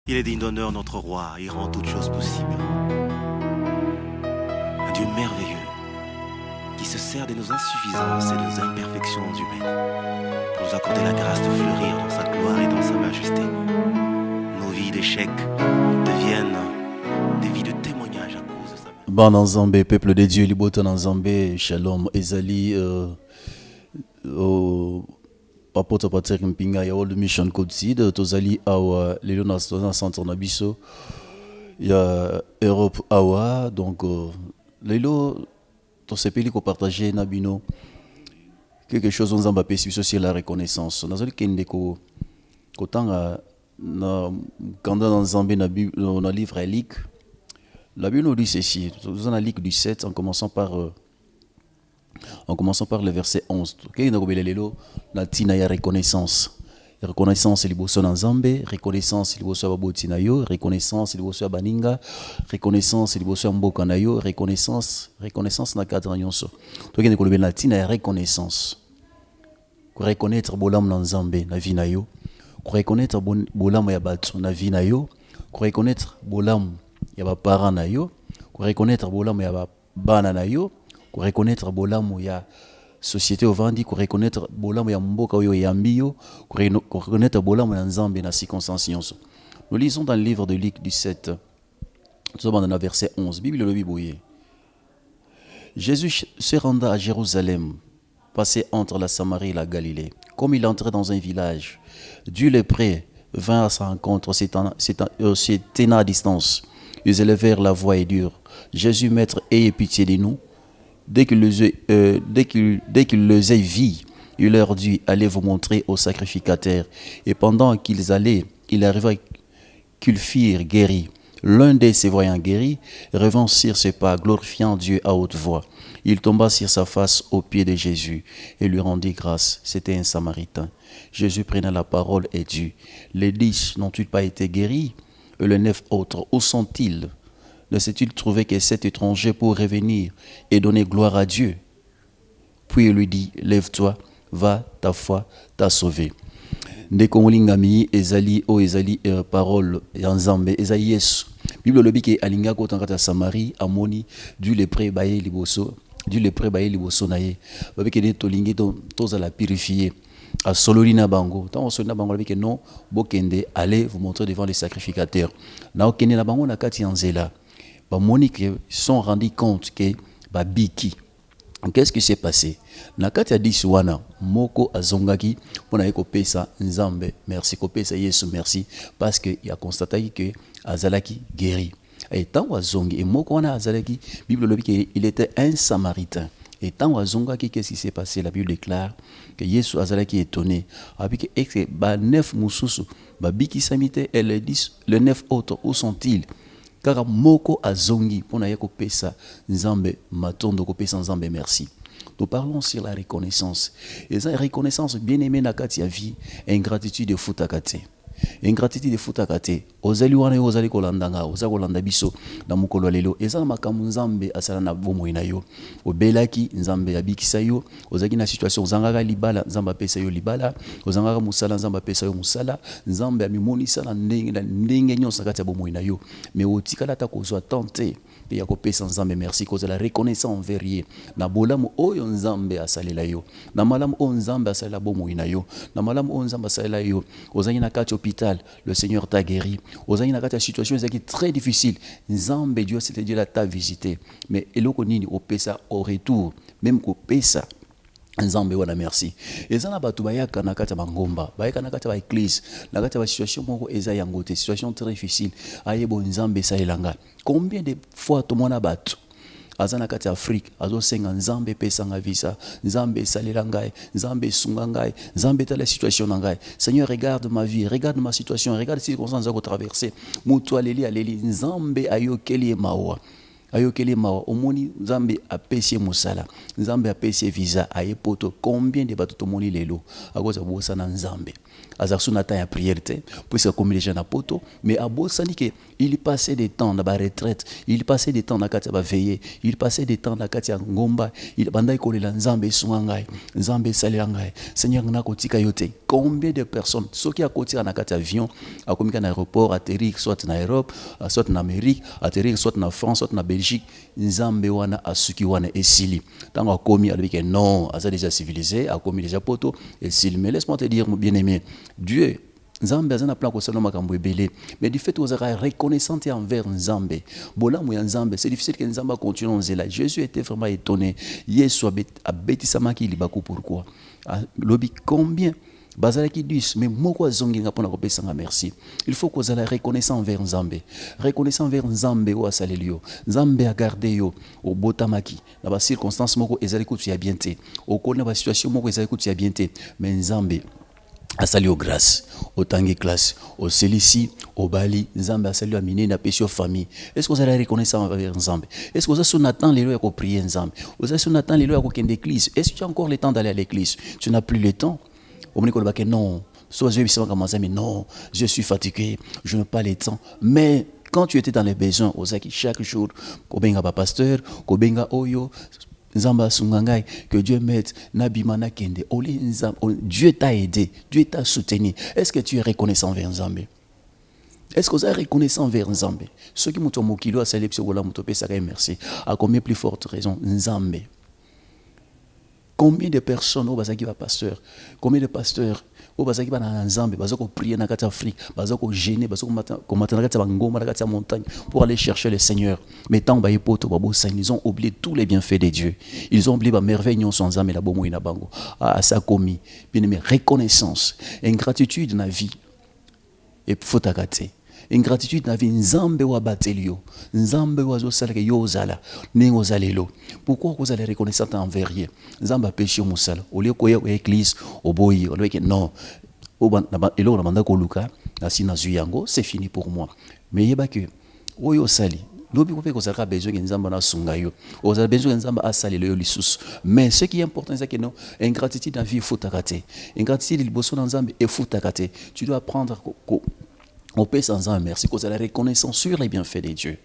Il est digne d'honneur, notre roi, il rend toutes choses possibles. Un Dieu merveilleux qui se sert de nos insuffisances et de nos imperfections humaines pour nous accorder la grâce de fleurir dans sa gloire et dans sa majesté. Nos vies d'échecs deviennent des vies de témoignage à cause de sa main. Bon Nzambe, peuple de Dieu, Liboto Nzambe, Shalom, Ezali, Apôtre Patrick Mpinga, ya World Mission Code Seed, Tozali Awa, Lelo na centre na biso, ya Europe Awa, donc Lelo, to sepeli ko partager na bino quelque chose on zamba pesi sur la reconnaissance. Nazali kende ko tanga na kanda na Nzambe na livre Lic. La Bible nous dit ceci, dans la Lic du 7, en commençant par le verset 11. La tina ya reconnaissance. Reconnaissance liboso na Nzambe, reconnaissance liboso ya baboti na yo, reconnaissance liboso ya baninga, reconnaissance liboso ya mboka na yo, reconnaissance na cadre nyonso. Tokende kolobela la tina ya reconnaissance. Ko reconnaître bolam na Nzambe na vie na yo, ko reconnaître bolam ya bato na vie na yo, ko reconnaître bolam ya ba parents na yo, ko reconnaître bolam ya ba bana na yo, ko reconnaître bolam ya société ovandi, ko reconnaître bolam ya mboka oyo yambi yo, ko reconnaître bolam ya Nzambe na circonstances nyonso. Nous lisons dans le livre de Luc du 7, nous sommes dans le verset 11. Bible le Biboye. Jésus se renda à Jérusalem, passé entre la Samarie et la Galilée. Comme il entrait dans un village, Dieu les près vint à sa rencontre, se tenant à distance. Ils élevèrent la voix et dirent: Jésus, Maître, ayez pitié de nous. Dès qu'ils les aient vus, il leur dit: allez vous montrer au sacrificateur. Et pendant qu'ils allaient, il arriva qu'ils firent guérir. L'un d'eux, se voyant guéri, revint sur ses pas, glorifiant Dieu à haute voix. Il tomba sur sa face aux pieds de Jésus et lui rendit grâce. C'était un Samaritain. Jésus prenait la parole et dit: les 10 n'ont-ils pas été guéris? Et les 9 autres, où sont-ils? Ne s'est-il trouvé que cet étranger pour revenir et donner gloire à Dieu? Puis il lui dit: lève-toi, va, ta foi t'a sauvé. Ndeko molingami ezali parole ya Nzambe ezali Yesu. Bible lobi ke alinga ko tangata Samarie amoni du lepre baye liboso na ye. Babi ke ne tolingi toza la purifier. A sololina bango. Tant sololina bango babi ke non bokende allez vous montrer devant les sacrificateurs. Na okende na bango na kati ya nzela. Ba monique sont rendus compte que babiki. Qu'est-ce qui s'est passé? Nakati ya diswana moko azongaki pona yeko pesa Nzambe merci, ko pesa Yesu merci, parce que il a constaté que azalaki guéri. Et tant wazongi et moko wana azalaki, Bible lobi que il était un Samaritain. Et tant wazongaki, qu'est-ce qui s'est passé? La Bible déclare que Yesu azalaki étonné. Avec que ba 9 mususu ba biki samite et les 9 autres, où sont-ils? Car moko azongi pona yeko pesa Nzambe matondo ko pesa Nzambe merci. Nous parlons sur la reconnaissance. Et ça, reconnaissance bien aimée na kati ya vie, ingratitude de futakate. Ingratitude de futakate. Ozali wana ozali kolandanga, ozali kolanda biso na mukolo lelo. Eza makamu Nzambe asala na bomo ina yo. Obelaki Nzambe abikisa yo, ozaki na situation ozangaka libala, Nzambe apesa yo libala, ozangaka musala, Nzambe apesa yo musala, Nzambe amimonisa na ndenge nyonso kati ya bomo ina yo. Mais otikala ta kozwa tenter et ya kopesa Nzambe merci cause la reconnaissance envers ye. Na bolamu oyo Nzambe asalela yo. Na malamu oyo Nzambe asalela bomo ina yo. Na malamu oyo Nzambe asalela yo. Ozangi na kati hôpital, le Seigneur t'a guéri. Ozangi na kati ya situation ezaki très difficile. Nzambe Dieu c'était Dieu la t'a visité. Mais eloko nini opesa au retour, même ko pesa Nzambe wana merci. Eza na batu bayaka na kati ya bangomba, bayaka na kati ya église, na kati ya situation moko eza yango te, situation très difficile. Ayebo Nzambe sa elanga. Combien de fois to mona batu azana kati ya Afrique azo senga Nzambe pesa nga visa, Nzambe salela ngai, Nzambe sunga ngai, Nzambe ta la situation na ngai. Seigneur, regarde ma vie, regarde ma situation, regarde ces circonstances que traverser. Mutu aleli Nzambe ayokeli mawa. Ayokeli mawa omoni Nzambe apesi musala, Nzambe apesi visa ayepoto. Combien de bato tomoni lelo akoza bosa na Nzambe. azarsu na temps ya prière te puisque comme les gens na poto mais abosani que il passait des temps na ba retraite, il passait des temps na kati ba veiller, il passait des temps na kati ya ngomba, il bandai kolela nzambe sunga ngai, nzambe salela ngai, Seigneur na kotika yote. Combien de personnes ceux qui a kotika na kati avion, a komika na aéroport, atterrir soit na Europe, soit na Amérique, atterrir soit na France, soit na Belgique, nzambe wana asuki wana esili. Tant a komi avec que non, a déjà civilisé, a komi déjà poto esili. Mais laisse-moi te dire mon bien-aimé, Dieu Nzambe azana plan ko sala makambo ebele mais du fait ozaka reconnaissant envers Nzambe bolamu ya Nzambe c'est difficile que Nzambe continue en zela. Jésus était vraiment étonné Yesu abetissamaki libako pourquoi lobi combien bazala qui disent mais moko azongi nga pona kopesa nga merci. Il faut que ozala reconnaissant envers Nzambe, reconnaissant envers Nzambe o asalelio Nzambe a gardé yo au botamaki na ba circonstances moko ezali kutu ya bien te o kona ba situation moko ezali kutu ya bien te mais Nzambe asali au grâce, au tangi classe, au celici, au bali, Nzambe asali au mine na pesio famille. Est-ce que vous allez reconnaître envers Nzambe? Est-ce que vous avez attend les lois pour prier Nzambe? Vous avez attend les lois pour qu'il l'église? Est-ce que tu as encore le temps d'aller à l'église? Tu n'as plus le temps? Au moment où non, soit je vais commencer mais non, je suis fatigué, je n'ai pas le temps. Mais quand tu étais dans les besoins, chaque jour, kobenga ba pasteur, kobenga oyo Nzamba sungangai, que Dieu mette Nabimana Kende. Dieu t'a aidé, Dieu t'a soutenu. Est-ce que tu es reconnaissant vers Nzambe? Est-ce que vous êtes reconnaissant vers Nzambe? Ceux qui m'ont mokilo à célébrer voilà mutopé ça merci. À combien plus forte raison Nzambe? Combien de personnes au bazaki va pasteur? Combien de pasteurs au bazaki va na Nzambe, bazako prier na kati Afrique, bazako gêner, bazako combattre na kati ngoma na kati montagne pour aller chercher le Seigneur. Mais tant ba ipoto babo ils ont oublié tous les bienfaits de Dieu. Ils ont oublié ba merveille sans Nzambe la bomo ina bango. Ah ça commis. Bien aimé, reconnaissance, ingratitude na vie. Et faut tagater. Ingratitude na vie Nzambe wa batelio, Nzambe wa zo sala ke yo zala, nengo zalelo. Pourquoi vous allez reconnaissant envers rien? Nzambe péché musala. Au lieu ko ya église oboyi, on dit que non. Elo na manda ko luka, asina zuyango, c'est fini pour moi. Mais yeba que oyo sali lobi ko fe ko saka besoin que Nzambe na sunga yo. Oza besoin que Nzambe asali le lisusu. Mais ce qui est important c'est que non, ingratitude na vie faut tagater. Ingratitude liboso na Nzambe et faut tagater. Tu dois apprendre on peut sans un merci, cause de la reconnaissance sur les bienfaits de Dieu.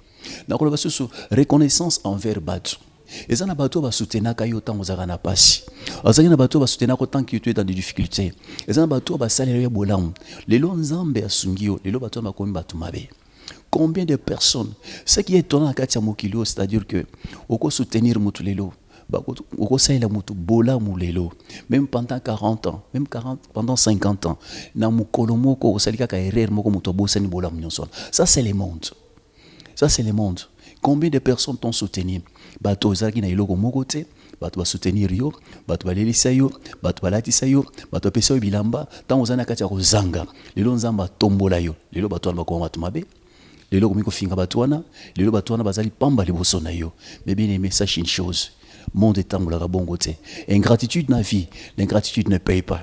Donc on va sur reconnaissance envers Batu. Et ça na Batu va soutenir kayo tant aux arana passi. Ça na Batu va soutenir tant que tu es dans des difficultés. Et ça na Batu va saluer bolam. Les lois Nzambe asungio, les lois Batu va comme Batu mabe. Combien de personnes? Ce qui est étonnant à Katia Mokilio, c'est-à-dire que on peut soutenir mutu lelo. Même pendant 40 ans, même 40, pendant 50 ans, ça c'est le monde. Ça c'est le monde. Combien de personnes t'ont soutenu? Bato zaki na iloko mokote, bato va soutenir yo, bato va lelisa yo, bato va latisa yo, bato va pesa yo bilamba, tant ozana kati ya kozanga. Lelo nzamba tombola yo. Lelo bato ba ko mabe. Lelo komiko finga bato wana, lelo bato wana bazali pamba liboso na yo. Mais bien aimé, sache une chose. Monde est en bon côté. Ingratitude na vie, l'ingratitude ne paye pas.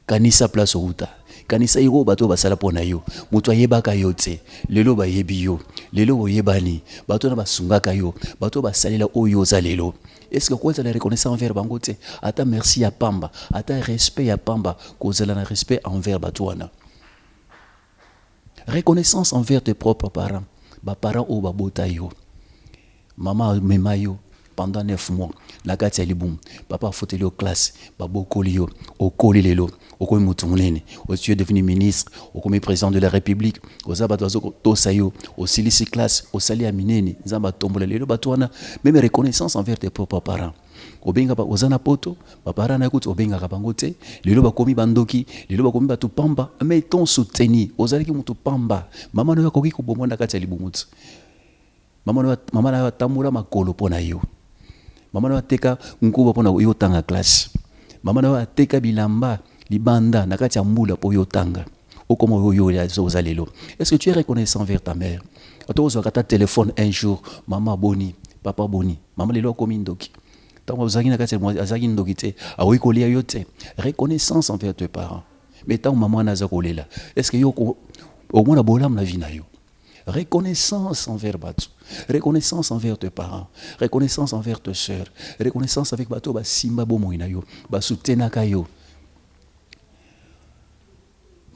Kanisa place ruta. Kanisa iro bato basala pona yo. Muto yebaka yo te. Lelo ba yebi yo. Lelo yebani. Bato na basungaka yo. Bato basalela oyo za lelo. Est-ce que quoi ça la reconnaissance envers bango te? Ata merci ya pamba, ata respect ya pamba, kozela na respect envers bato wana. Reconnaissance envers tes propres parents. Ba parents o ba bota yo. Maman mema yo. Pendant 9 mois, la gâte est libre. Papa a foutu au classe, babo kolio, au kolilelo, au komi mutumulene, au tu es devenu ministre, au komi président de la République, au zabatozo tosayo, au silici classe, au sali aminene, zamba tombola lelo batouana, même reconnaissance envers tes propres parents. Obenga ba ozana poto, ba parents na écoute obenga kabangote, lelo ba komi bandoki, lelo ba komi batu pamba, mais ton soutenu, ozali ki mutu pamba, maman no yakoki ko bomonda kati libu mutu. Maman na tamura makolo pona yo. Maman na teka nkuba pona yo tanga classe. Maman na teka bilamba libanda na kati ya mbula po yo tanga. Okomo yo ya zozalelo. Est-ce que tu es reconnaissant envers ta mère? Ato zo kata téléphone un jour, maman boni, papa boni. Maman lelo komi ndoki. Tango zaki na kati ya zaki ndoki te, awi kolia yo te. Reconnaissance envers tes parents. Mais tant maman na zakolela. Est-ce que yo au moins la bolam la vie na yo? Reconnaissance envers Batu, reconnaissance envers tes parents, reconnaissance envers tes soeurs, reconnaissance avec Batu, ba simba bomo inayo, ba soutenaka yo.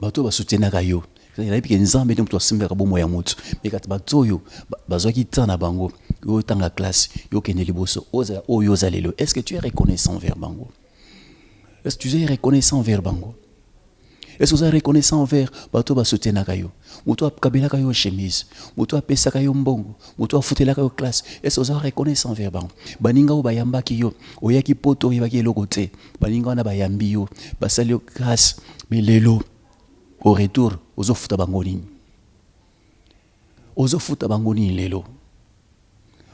bato ba soutenaka yo na bi ke nzambe nde mutu asimbaka bomo ya mutu mais kati bato yo bazwaki temps na bango yo tanga classe yo kende liboso oza oyo oza lelo. Est-ce que tu es reconnaissant envers bango? Est-ce que tu es reconnaissant envers bango? Est-ce que vous êtes reconnaissant envers bato ba soutenaka yo? Mutu akabelaka yo chemise, mutu apesaka yo mbongo, mutu afutelaka yo classe. Est-ce que vous êtes reconnaissant envers bango? Baninga o bayambaki yo, oyaki poto oyebaki eloko te. Baninga wana bayambi yo, basali yo grâce, mais lelo au retour ozofuta bango nini? Ozofuta bango nini lelo?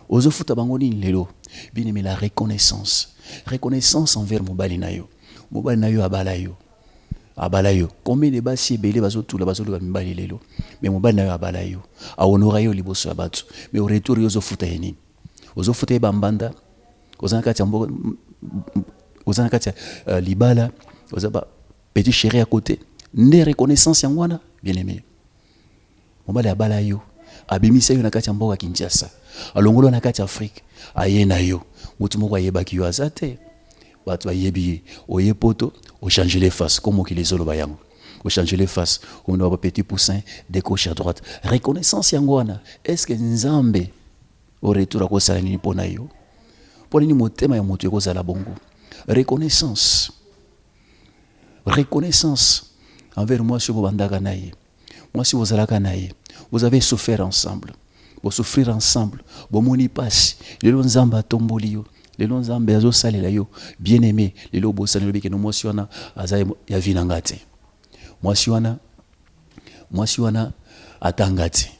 Ozofuta bango nini lelo? Bien aimé, la reconnaissance. Reconnaissance envers mobali na yo. Mobali na yo abala yo. Abala yo. Combien de basi ebele bazotula bazoluka mibali lelo? Mais mobali na yo abala yo. A honora yo liboso ya bato. Mais au retour yo ozofuta nini? Ozofuta bambanda. Ozana kati ya mboka. Ozana kati ya libala. Ozaba petit chéri à côté. Nde reconnaissance yango wana bien aimé. Mobali abala yo. Abimisa yo na kati ya mboka Kinshasa. Alongolo na kati ya Afrique. Aye na yo. Mutu moko ayebaki yo azate. Bato ayebi oye poto o changer les faces comme qui les oloba yango. O changer les faces. On a un petit poussin de gauche à droite. Reconnaissance yango wana. Est-ce que nzambe au retour ko sala nini pona yo? Pona ni motema ya moto ko sala bongo. Reconnaissance. Reconnaissance envers moi si vous bandaka naye. Moi si vous alaka naye. Vous avez souffert ensemble. Vous souffrir ensemble. Vous moni passe. Lelo nzamba tomboli yo. Lelo nzamba azo salela yo. Bien aimé. Lelo bo salela bike no mwasi wana aza ya vinanga te. Mwasi wana atanga te.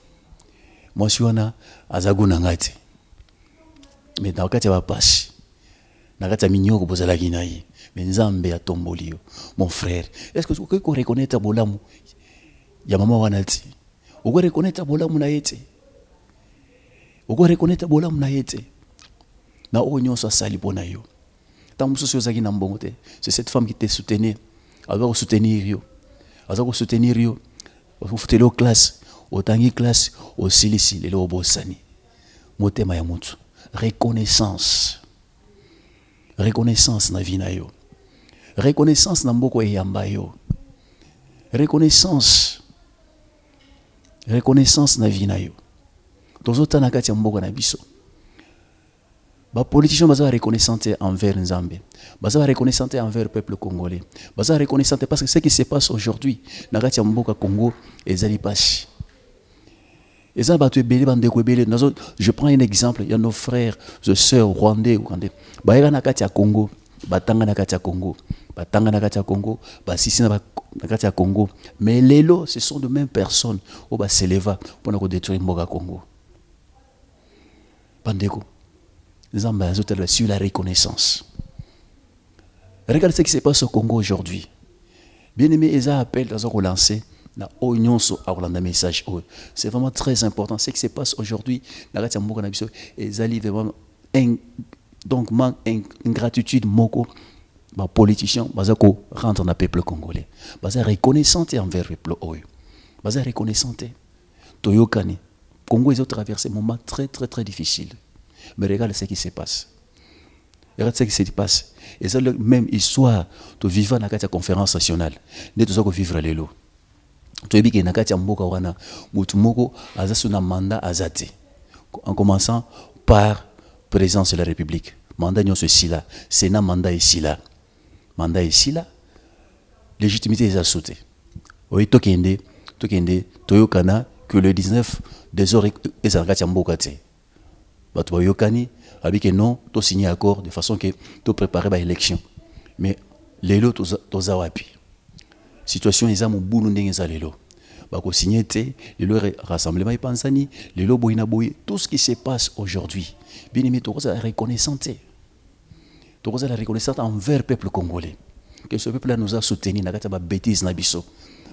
Mwasi wana azagunanga te. Mais na wakati ya passe. Na wakati ya minyoko bozalaki naye. Mais nzambe ya tomboli yo. Mon frère, est-ce que tu peux reconnaître bolamu ya mama wana ti? Uko reconnaître bolamu na yete? Uko reconnaître bolamu na yete? Na onyo so sali pona yo. Tant mususu yozaki na mbongo te. C'est cette femme qui te soutenait. Elle va soutenir yo. Elle va soutenir yo. Vous foutez le classe, otangi classe, au silisi lelo obosani. Motema ya mutu. Reconnaissance. Reconnaissance na vie na yo. Reconnaissance na mboko eyamba yo. Reconnaissance. Reconnaissance na vie na yo. Tozota na kati ya mboko na biso. Ba politiciens baza reconnaissante envers Nzambe. Baza reconnaissante envers le peuple congolais. Baza reconnaissante parce que ce qui se passe aujourd'hui na kati ya mboka Congo ezali pashi. Je prends un exemple, il y a nos frères, nos sœurs rwandais, Bayera na kati ya Congo, batanga na kati ya Congo, batanga na kati ya Congo, basisi na kati ya Congo. Mais lelo, ce sont de mêmes personnes au ba s'éleva pour détruire mboka Congo. Bandeko, les ambassadeurs sur la reconnaissance. Regardez ce qui se passe au Congo aujourd'hui. Bien aimé, ils appellent dans un relancer. C'est vraiment très important. Ce qui se passe aujourd'hui, donc manque ingratitude moko les politiciens rentrent dans le peuple congolais. Ils sont reconnaissants envers le peuple. Ils sont reconnaissants. Toyokani, Congo ils ont traversé un moment très très très difficile. Mais regarde ce qui se passe. Regarde ce qui se passe. Et c'est la même histoire de vivre dans la conférence nationale. Nous devons vivre les lots. Toyebiki na kati ya mboka wana mutu moko azasu na mandat azate. En commençant par présidence de la République. Mandat nyonso sila, Sénat mandat esila. Mandat esila. Légitimité est sautée. Oui tokende toyokana que le 19 des heures ezala kati ya mboka te. Bato yokani abike non to signer accord de façon que to préparer ba élection. Mais lelo toza wapi. Situation est à mon boulot n'engazalelo. Bako signé le rassemblement est pensani, le boina boy, tout ce qui se passe aujourd'hui. Bien aimé, tu la reconnaissance. Tu la reconnaissance envers le peuple congolais. Que ce peuple-là nous a soutenus, n'a pas de bêtises na biso.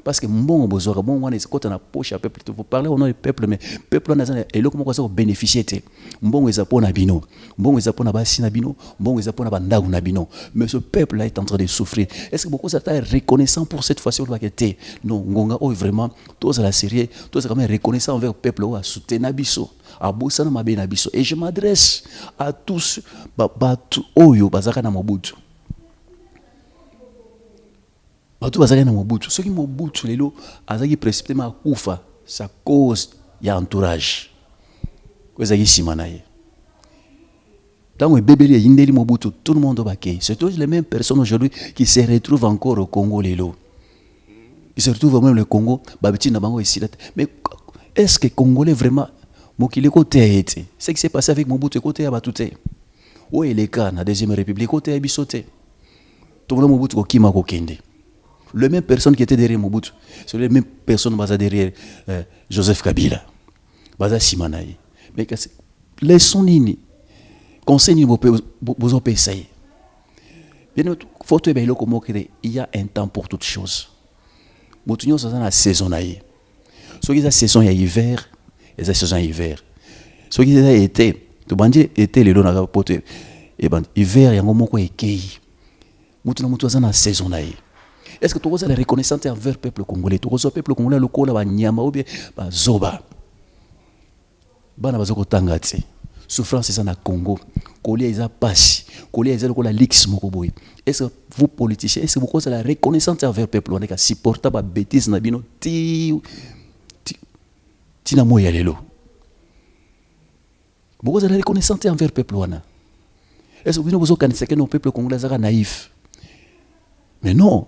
Parce que bon besoin bon on est quand on a poche à peuple vous parlez au nom du peuple mais peuple na et là comment ça bénéficier té bon eza pona bino bon eza pona basi na bino bon eza pona bandagu na bino mais ce peuple là est en train de souffrir. Est-ce que beaucoup ça est reconnaissant pour cette fois-ci on va quitter non ngonga oh vraiment tous à la série tous quand même reconnaissant envers le peuple ou à soutenir biso à bosana mabe na biso et je m'adresse à tous batu oyo bazaka na mobutu. bato bazali na Mobutu soki Mobutu lelo azaki précipitamment akufa sa cause ya entourage kozaki sima na ye tant que bébé yindeli Mobutu tout le monde bakei c'est toujours les mêmes personnes aujourd'hui qui se retrouvent encore au Congo lelo qui se retrouvent même le Congo babeti na bango ici mais est-ce que Congolais vraiment mokili côté été ce qui s'est passé avec Mobutu côté ya batute où est les cas na deuxième république côté ya bisoté tout le monde Mobutu ko kima ko kende les mêmes personnes qui étaient derrière Mobutu c'est les mêmes personnes baza derrière Joseph Kabila baza simanaye mais laissons nini conseil ni bozo pesaye bien faut te bailo comme il y a un temps pour toutes choses motunyo ça na saison naye so qui a saison ya hiver et ça saison hiver so qui a été to bandi été le na pote et ben hiver yango moko ekei mutu na mutu na saison naye. Est-ce que tu as la reconnaissance envers le peuple congolais? Tu as le peuple congolais, le Kola, le Nyama, ou bien le Zoba. Bana bazoko tangati. Souffrance c'est ça na Congo. Kolia isa passe. Kolia isa la lix mokoboy. Est-ce que vous politiciens, est-ce que vous avez la reconnaissance envers le peuple? On est supporter ba bêtise na bino ti na moya lelo. Vous avez la reconnaissance envers le peuple wana. Est-ce que vous avez que nos peuples congolais sont naïfs? Mais non.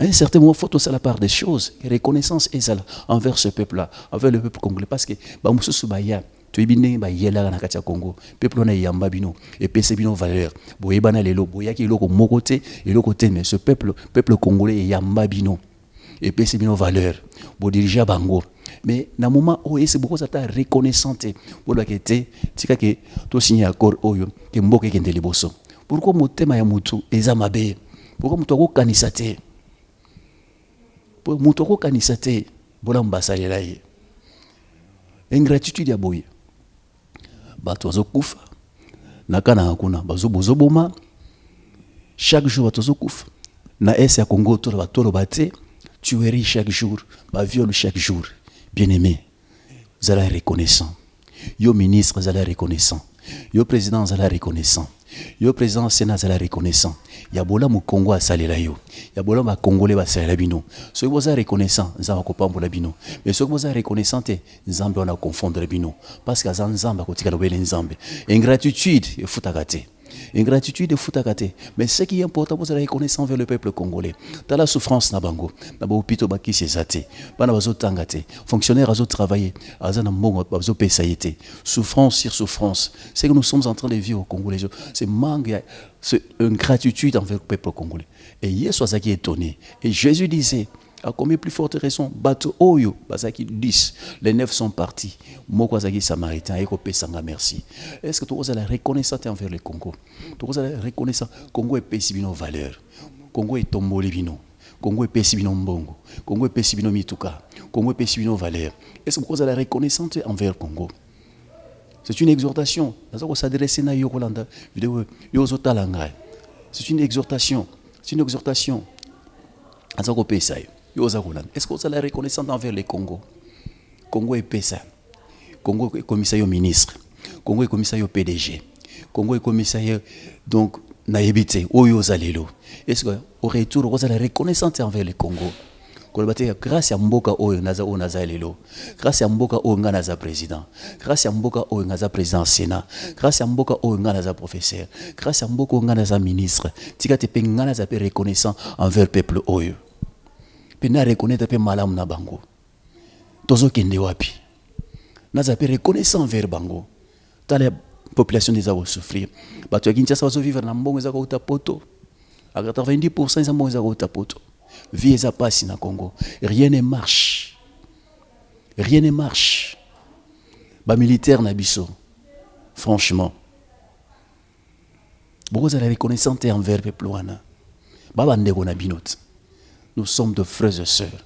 À un certain moment, il faut aussi la part des choses. Reconnaissance est là envers ce peuple-là, envers le peuple congolais. Parce que, tu es bien, Congo. Peuple on a yamba bino et pèse bino valeur. Boyebana lelo, boyaki loko mokote et loko te mais ce peuple congolais yamba bino et pèse bino valeur. Bo diriger bango. Mais na moment où c'est beaucoup ça ta reconnaissante. Bo la kete, tika ke to signer accord oyo ke mboke kende liboso. Pourquoi motema ya mutu ezamabe? Pourquoi mutu ko kanisate? Mutu ko kanisate bola mbasalela ye. Ingratitude ya boye. Bato azokufa nakana hakuna bazo boma chaque jour bato azokufa na est ya Congo to batolo bate tuerie chaque jour ba viol chaque jour. Bien-aimé, vous allez reconnaissant. Yo ministre vous allez reconnaissant. Yo président vous allez reconnaissant. Yo président Sénat vous allez reconnaissant. Ya bola mu Congo asalela yo. Ya bola ma Congolais basalela bino. So vous allez reconnaissant, nzamba ko pambola bino. Mais so vous allez reconnaissant te nzamba on a confondre bino parce que nzamba ko tikala wele nzambe. Ingratitude e futakate. Ingratitude et futakate. Mais ce qui est important, vous allez reconnaissant vers le peuple congolais. Dans la souffrance na bango, na ba hôpitaux baki sezate, bana bazo tangate, fonctionnaires azo travailler, azana mbongo bazo pesayete. Souffrance sur souffrance. C'est que nous sommes en train de vivre au Congo les gens. C'est manque, c'est une gratitude envers le peuple congolais. Et hier soit ça qui est étonné. Et Jésus disait à combien plus forte raison bato oyo bazaki 10 les 9 sont partis moko zaki samaritain et ko pesanga merci. Est-ce que tu as la reconnaissance envers le Congo? Tu as la reconnaissance Congo est pesi bino valeur. Congo est tomboli bino. Congo est pesi bino mbongo. Congo est pesi bino mituka. Congo est pesi bino valeur. Est-ce que tu as la reconnaissance envers le Congo? C'est une exhortation. Nazako s'adresser na yo kolanda vidéo yo zotalanga. C'est une exhortation. C'est une exhortation. Nazako pesa yo. Est-ce que vous avez la reconnaissance envers le Congo? Congo est PSA. Congo est commissaire au ministre. Congo est commissaire au PDG. Congo est commissaire donc naïbité. Oyo zalelo. Est-ce que au retour vous avez la reconnaissance envers le Congo? Grâce à Mboka oyo naza o naza lelo. Grâce à Mboka oyo nga naza président. Grâce à Mboka oyo nga naza président Sénat. Grâce à Mboka oyo nga naza professeur. Grâce à Mboka oyo nga naza ministre. Tika te pe nga naza pe reconnaissant envers le peuple oyo. Pena reconnaître pe malam na bango. Tozo kende wapi. Naza pe reconnaissant envers bango. Ta la population des avo souffrir. Ba tu Kinshasa va vivre na mbongo za ko utapoto. À 90% za mbongo za ko utapoto. Vie eza passe na Congo. Rien ne marche. Rien ne marche. Ba militaire na biso. Franchement. Beaucoup za la reconnaissance envers peuple wana. Ba bandeko na binot. Nous sommes de frères et sœurs.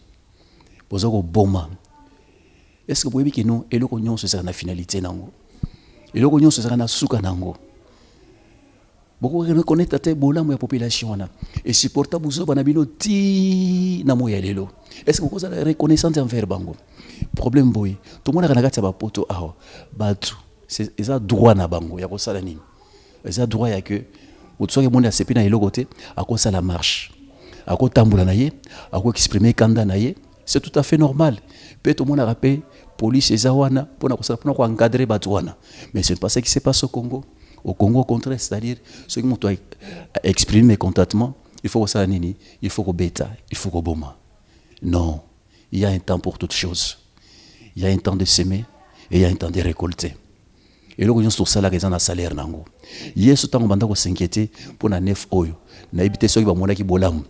Bozoko boma. Est-ce que vous voyez que nous, et le cognon se sera la finalité nango? Et le cognon se sera na souka nango. Beaucoup reconnaître ta bola la population na. Et supporter buzo banabino ti na moya lelo. Est-ce que vous avez reconnaissance envers bango? Problème boy. Tout le monde a regardé ba poto aho. Batu. C'est ça droit na bango. Ya ko sala nini? Ça droit ya que. Vous savez que monde a sepi na elo côté à cause ça la marche. ako tambola na ye, ako exprimer kanda na ye, c'est tout à fait normal. Peut tout le monde a rappelé police et zawana pour encadrer batouana. Mais c'est pas ce qui se passe au Congo. Au Congo, au contraire, c'est-à-dire ceux qui m'ont exprimé mécontentement, il faut que ça nini, il faut que bêta, il faut que boma. Non, il y a un temps pour toutes choses. Il y a un temps de s'aimer et il y a un temps de récolter. Et là, on a ça là que un salaire nango. Hier, ce temps on banda ko s'inquiéter pour na neuf oyo. Na ibité ceux qui va mona ki bolam.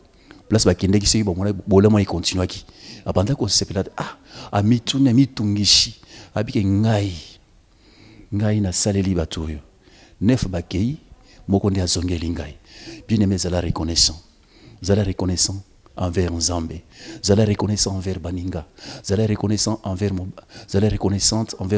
Place ba kende ki ceux qui va mona bolam il continue ki. Abanda ko se pelade ami tuna mi tungishi. Abike ngai na saleli batoyo. Neuf bakei moko nde azongeli ngai. Bien aimé zala reconnaissant. Zala reconnaissant envers Nzambe, zala reconnaissant envers Baninga, zala reconnaissant envers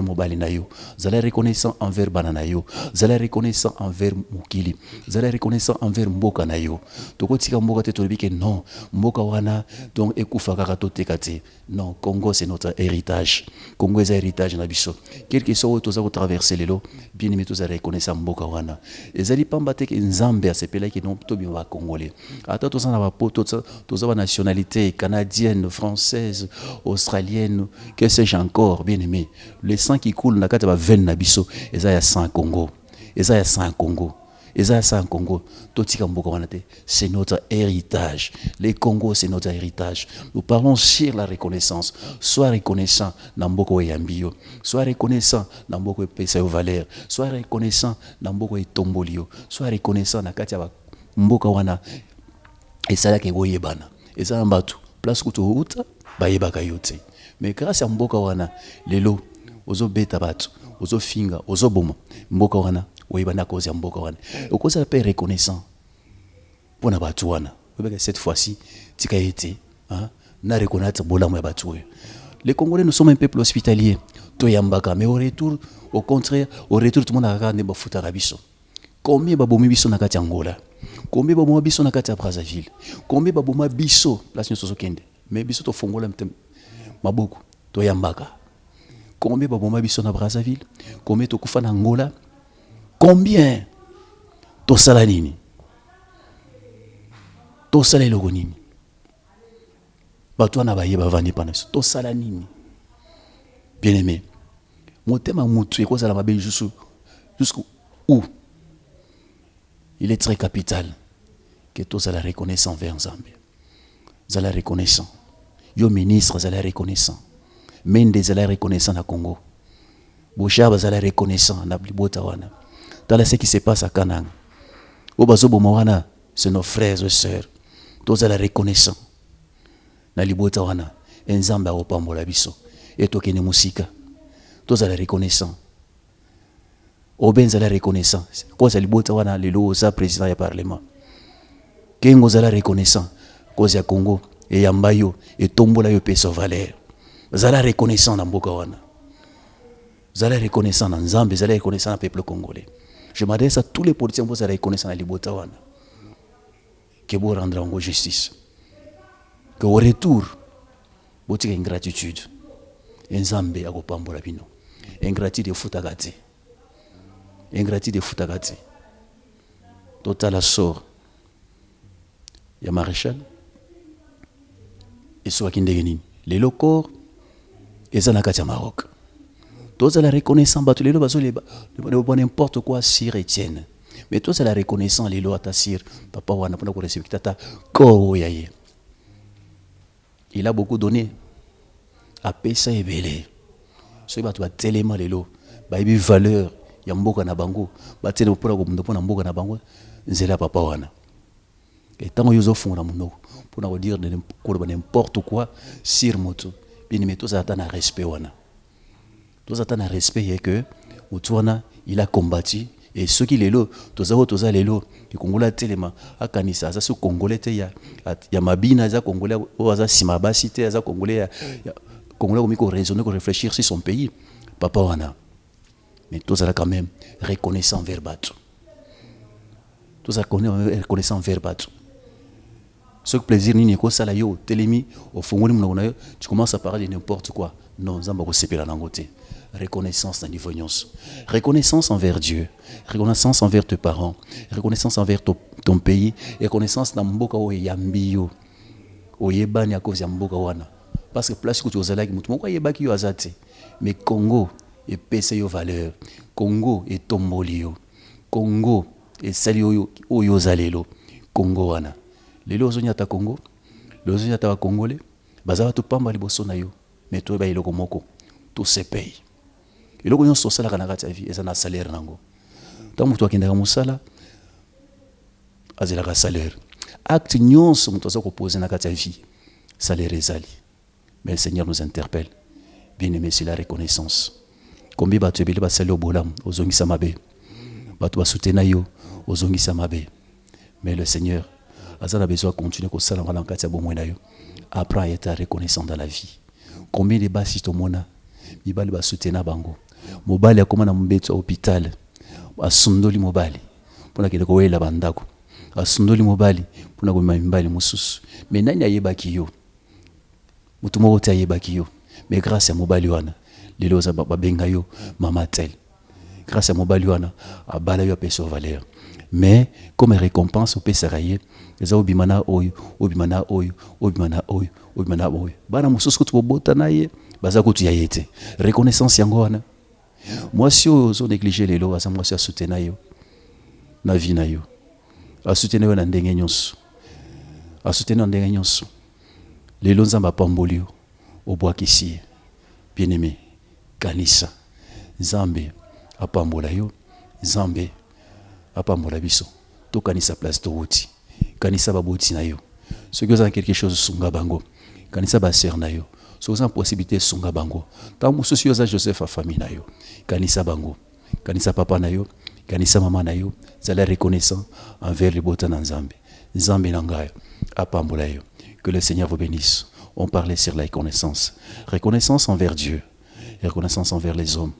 Mobali nayo, zala reconnaissant envers Bananayo, zala reconnaissant envers Mukili, zala reconnaissant envers Mboka nayo. Toko tika Mboka te tolibike non, Mboka wana donc ekufa kaka to tekate. Non, Congo c'est notre héritage. Congo est un héritage na biso. Quel que soit toza ko traverser lelo, bien aimé toza reconnaissant Mboka wana. Ezali pamba te ke Nzambe a sepela ki non to biwa congolais. Ata toza na ba poto toza ba nationalité canadienne, française, australienne, que sais-je encore, bien aimé. Le sang qui coule na kata ba veine na biso, eza ya sang Congo. Eza ya sang Congo. Eza ya sang Congo. Totika Mboka wana te, c'est notre héritage. Les Congo c'est notre héritage. Nous parlons sur la reconnaissance. Sois reconnaissant na Mboka yambio. Sois reconnaissant na Mboka pesa yo valeur. Sois reconnaissant na Mboka etombolio. Sois reconnaissant na kati ya Mboka wana. Et ça là que vous yebana. Et ça en batu. Place kuto uta ba yebaka yote. Mais grâce à Mboka wana lelo ozo beta batu, ozo finga, ozo boma. Mboka wana oyebana cause ya Mboka wana. Et cause la paix reconnaissant. Pour na batu wana. Cette fois-ci tika été hein na reconnaître bolamu ya batu. Les Congolais nous sommes un peuple hospitalier. To yambaka mais au retour au contraire, au retour tout le monde a regardé ba futa rabiso. Combien babomi biso na kati Angola? Combien babomi biso na kati Brazzaville? Combien babomi biso place nyoso kende? Mais biso to fongola maboko to yambaka. Combien babomi biso na Brazzaville? Combien to kufa na Angola? Combien to sala nini? To sala eloko nini? Bato na baye bavandi pana to sala nini? Bien aimé. Motema mutu ekozala mabe jusqu'où il est très capital que tous la reconnaissant envers Nzambe. Zala reconnaissant. Yo ministre zala reconnaissant. Mende zala reconnaissant na Congo. Boshaba zala reconnaissant na Blibota wana. Dans ce qui se passe à Kanang. Obazo bomawana, c'est nos frères et sœurs. Tous la reconnaissant. Na Libota wana, Nzambe opambola biso. Et tokene musika. Tous la reconnaissant. Oben zala reconnaissant. Quoi ça libota wana lelo za président ya parlement. Kengo zala reconnaissant. Cause ya Congo et yambayo et tombola yo peso valeur. Zala reconnaissant na Mboka wana. Zala reconnaissant na Nzambe, zala reconnaissant na peuple congolais. Je m'adresse à tous les politiciens pour zala reconnaissant na libota wana. Que vous rendrez en justice. Que au retour vous tirez ingratitude. Nzambe akopambola bino. Ingratitude futagati. Ingratitude futagati. Total sort. Ya maréchal. Et soit kindegeni. Les locaux. Et ça n'a qu'à Maroc. Tous à la reconnaissance. Les lots basent n'importe quoi sur Etienne. Mais tous à la reconnaissance. Les lots à tassir. Papa wana pona ko respecter tata. Ko yaye. Il a beaucoup donné. A pesa et belé. Ce qui va tellement les lots. Ba ibi valeur. Ya Mboka na bango batele opora ko mndopo na Mboka na bango nzela papa wana et tant yozo fond na monoko pour na dire n'importe quoi sur moto bien mais tout ça attend respect wana tout ça attend respect et que mutuana il a combattu et ceux qui les lo toza lelo ki kongola telema akanisa za su congolais te ya mabina za congolais o za simabasi te za congolais ya congolais ko miko raisonner ko réfléchir sur son pays papa wana. Mais tout ça quand même reconnaissant vers battu. Tout ça reconnaissant vers battu. Ce plaisir ni ko sala yo telemi au fongoli mona tu commences à parler de n'importe quoi. Non, zamba ko sepela nangote. Reconnaissance dans niveau nyonso. Reconnaissance envers Dieu, reconnaissance envers tes parents, reconnaissance envers ton pays, reconnaissance dans Mboka o yambiyo. oyebani à cause ya mboka wana parce que place que tu ozalaki mutu moko ayebaki yo azate mais Congo epesa yo valeur, Congo etomboli yo, Congo esali oyo oyo ozalelo Congo wana lelo ozonyata Congo lelo ozonyata ba Congolais bazaba topamba liboso na yo mais to ba eloko moko to se paye eloko nyonso osalaka na kati ya vie eza na salaire nango ntango moto akendaka mosala azelaka salaire acte nyonso moto aza kopose na kati ya vie salaire ezali mais le Seigneur nous interpelle bien aimé c'est la reconnaissance combien bato ebele basali obolamu ozongisa mabe bato basutena yo ozongisa mabe mais le Seigneur aza na besoin de continuer kosala ngala na kati ya bomoi na yo apprends à être reconnaissant dans la vie combien de basi tomona mibali basutena bango mobali akoma na mbeto ya hôpital asundoli mobali mpona kende kowela bandako asundoli mobali mpona komema mibali mosusu mais nani ayebaki yo mutu moko te ayebaki yo mais grâce à mobali wana lelo oza babenga yo mama tel grâce à mobali wana abala yo apesa valeur mais comme récompense opesaka ye eza obimana oyo obimana oyo obimana oyo obimana oyo bana mosusu kutu bobota na ye baza kutu ya ye te reconnaissance yango wana mwasi oyo ozo néglige lelo aza mwasi asutena yo na vie na yo asutena yo na ndenge nyonso asutena na ndenge nyonso lelo nzambe apamboli yo obwakisi ye bien aimé kanisa nzambe apambola yo nzambe apambola biso to kanisa place touti kanisa baboti na yo soki oza quelque chose sunga bango kanisa ba sœur na yo soki oza possibilité sunga bango ntango mosusu oza Joseph a famille na yo kanisa bango kanisa papa na yo kanisa mama na yo zala reconnaissant envers libota na nzambe nzambe na ngai apambola yo. Que le Seigneur vous bénisse. On parlait sur la reconnaissance. Reconnaissance envers Dieu, reconnaissance envers les hommes,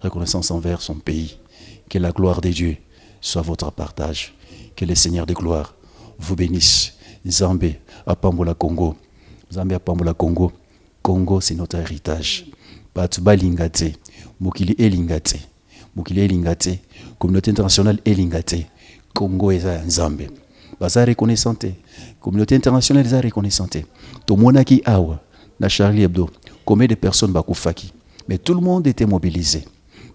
reconnaissance envers son pays. Que la gloire de Dieu soit votre partage. Que le Seigneur de gloire vous bénisse. Nzambe apambola Congo. Nzambe apambola Congo. Congo, c'est notre héritage. Batuba lingate, mokili elingate, mokili elingate, communauté internationale elingate. Congo est un Nzambe. Baza reconnaissante. Communauté internationale est reconnaissante. To monaki awa na Charlie Hebdo. Combien de personnes bakufaki? Mais tout le monde était mobilisé.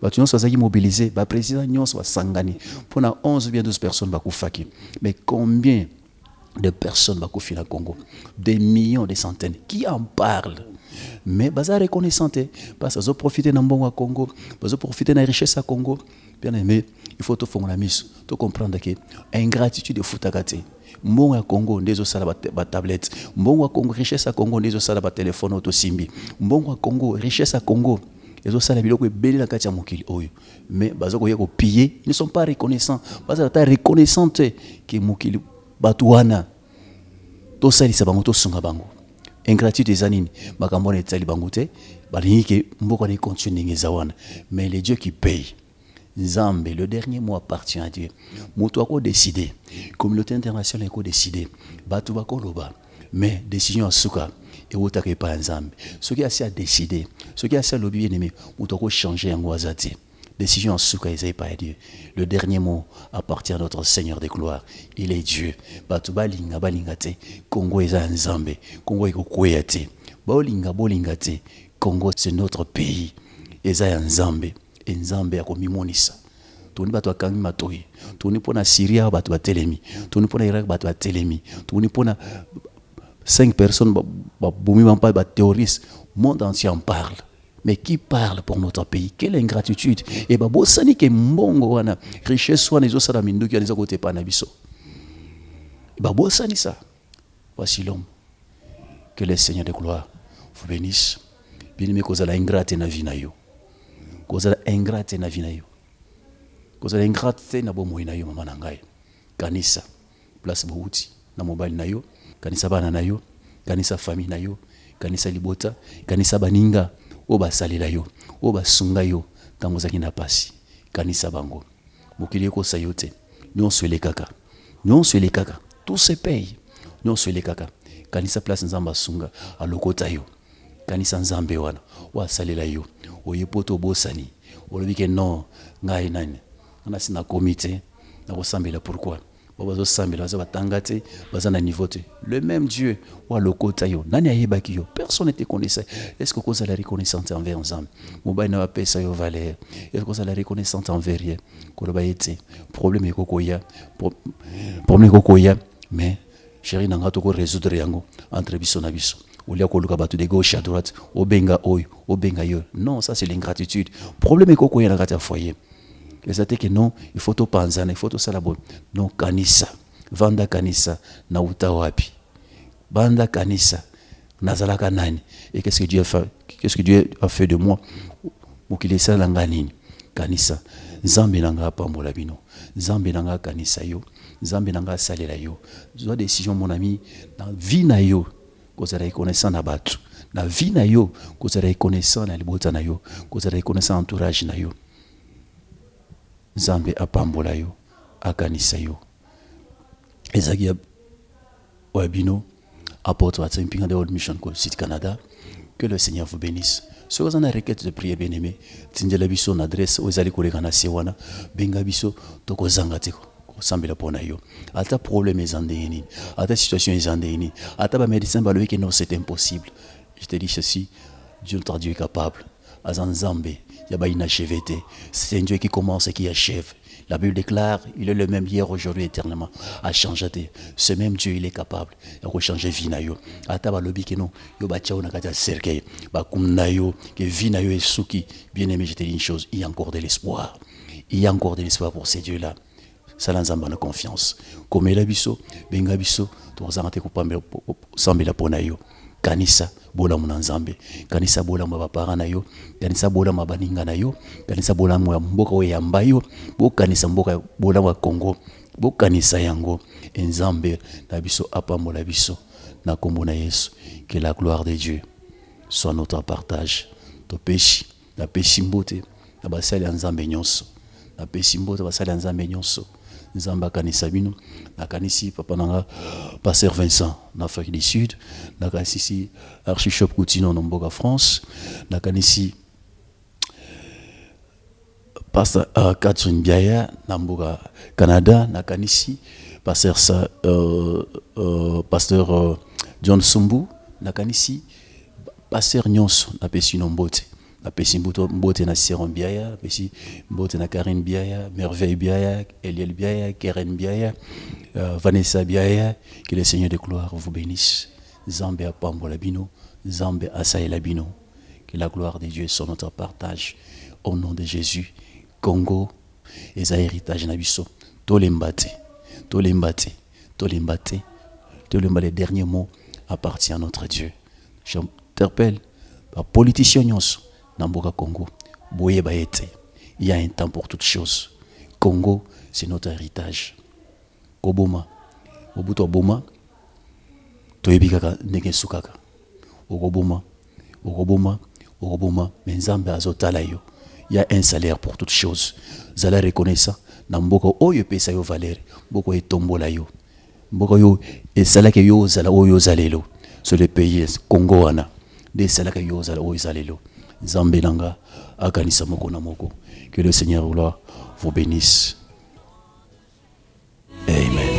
Batu nyonso bazaki mobilisé, ba président nyonso basangani. Pona 11 ou bien 12 personnes bakufaki. Mais combien de personnes bakufi na Congo? Des millions, des centaines. Qui en parle? Mais baza reconnaissante parce qu'ils ont profité dans bon Congo, ils ont profité de la richesse à Congo. Bien aimé, il faut te faire la mise, te comprendre que ingratitude de futakate. Bon à Congo, des os à la tablette. Bon à Congo, richesse à Congo, des os à la téléphone auto simbi. Bon à Congo, richesse à Congo. Les os à la biloko belé la katia mokili oyo. Mais baza ko yako piller, ils ne sont pas reconnaissants. Baza ta reconnaissante que mokili batuana. To sali sabango to sunga bango. Ingratitude des anines, bakambone tali bangoute, balingi ke mboko ne continue ngezawana. Mais les dieux qui payent. Nzambe, le dernier mot appartient à Dieu. Moto a décidé, communauté internationale a décidé, batu bako loba, mais décision à souka et otake pas Nzambe. Ce qui a assez à décider, ce qui a assez à lobby ennemi, moto a changer en wazati. Décision en souka et pas à Dieu. Le dernier mot appartient à notre Seigneur de gloire. Il est Dieu. Batu balinga balingate, Congo est Nzambe, Congo est kokweyate. Bolinga bolingate, Congo c'est notre pays. Eza Nzambe. Nzambe akomimonisa. Toni bato akangi matoi. Toni pona Syria bato batelemi. Toni pona Irak bato batelemi. Toni pona 5 personnes boumi mampa ba terroristes. Monde entier en parle. Mais qui parle pour notre pays? Quelle ingratitude. Et ba bosani ke mbongo wana richesse wana ezo sala minduki aliza kote pa na biso. Ba bosani ça. Voici l'homme. Que le Seigneur de gloire vous bénisse. Bien-aimé kozala ingrate na vie na yo. Kozala ingrate na vie na yo. Kozala ingrate na bomoi na yo mama na ngai. Kanisa place bouti na mobile na yo, kanisa bana na yo, kanisa famille na yo, kanisa libota, kanisa baninga o basalela yo, o basunga yo tango zaki na pasi. Kanisa bango. Mokili ko sayote. Nyonso elekaka. Nyonso elekaka. Tout se paye. Nyonso elekaka. Kanisa place nzamba sunga alokota yo. Kanisa nzambe wana wa salela yo. Oyepoto bosani olobi ke non ngai nani ana sina comité na kosambela pourquoi Le même Dieu, personne ne te connaissait. Est-ce que vous avez la reconnaissance envers ensemble? Est-ce que vous avez la reconnaissance envers eux? Problème est mais chérie, nous avons résoudre entre biso na biso. Olia koluka batu de gauche à droite, obenga oyo, obenga yo. Non, ça c'est l'ingratitude. Problème est kokoya na kati ya foyer. Les athées que non, il faut tout penser, il faut tout ça la bonne. Non, kanisa, vanda kanisa, na uta wapi. Banda kanisa, nazalaka nani. Et qu'est-ce que Dieu a fait? Qu'est-ce que Dieu a fait de moi? Mokilesa langa nini? Kanisa. Nzambe nanga pambola bino. Nzambe nanga kanisa yo. Nzambe nanga salela yo. Zwa décision mon ami, na vie na yo, ko zala connaissant na batu. Na vie na yo, ko zala connaissant na libota na yo, ko zala connaissant entourage na yo. Nzambe apambola yo, akanisa yo. Ezaki wabino apôtre à Saint-Pinga de Old Mission Site Canada. Que le Seigneur vous bénisse. Si vous avez une requête de prière bien-aimé, tindela biso na adresse aux ali koleka na sewana benga biso toko zanga teko sambela pona yo. Ata problème ezandeni, ata situation ezandeni, ata ba médecin ba lobi que non c'est impossible. Je te dis ceci, Dieu notre Dieu est capable. Azanzambe, yaba inachevé. C'est un Dieu qui commence et qui achève. La Bible déclare, il est le même hier, aujourd'hui, éternellement. A changé. Ce même Dieu, il est capable. Il a changé vie na yo. Ata ba lobi que non, yo ba tchao na kata cercueil, ba kumna yo, que vie na yo est souki. Bien aimé, je te dis une chose, il y a encore de l'espoir. Il y a encore de l'espoir pour ces dieux-là. Salanzamba na confiance. Comme la biso, benga biso, to zangate ko pambe sambela pona yo. Kanisa bola muna nzambe, kanisa bola mwa bapara na yo, kanisa bola mwa baninga na yo, kanisa bola mwa mboka we yamba yo, bo kanisa mboka bola mwa Congo, bo kanisa yango nzambe na biso apambola biso na kombo na Yesu. Que la gloire de Dieu soit notre partage. To peshi na peshi mbote na basali nzambe nyonso, na peshi mbote basali nzambe nyonso. Nzamba kanisa bino na kanisi papa nanga pasteur Vincent na Afrique du Sud, na kanisi archbishop Coutinho na mboka France, na kanisi pasteur Catherine Biaya na mboka Canada, na kanisi pasteur pasteur John Sumbu, na kanisi pasteur nyonso na pesi no mbote. Na pesi mbote na Siron Biaya, na pesi mbote na Karine Biaya, Merveille Biaya, Eliel Biaya, Keren Biaya, Vanessa Biaya. Que le Seigneur de gloire vous bénisse. Zambe apambola bino, Zambe asaela bino. Que la gloire de Dieu soit notre partage. Au nom de Jésus, Congo, eza héritage na biso. Tolembate, tolembate, tolembate, tolembate. Les derniers mots appartient à notre Dieu. J'interpelle par politiciens nyonso. Namboka Congo, boye baete. Il y a un temps pour toutes choses. Congo, c'est notre héritage. Koboma, obuto boma, toyebikaka ndenge sukaka. Okoboma, okoboma, okoboma, menzambe azotala yo. Il y a un salaire pour toutes choses. Zala reconnaissant, namboka oyo pesa yo valeur, boko etombola yo. Mboko yo esalaka yo zala oyo zalelo. Sur le pays Congo ana, de salaka yo zala oyo zalelo. Zambelanga, akanisa moko na moko. Que le Seigneur vous bénisse. Amen.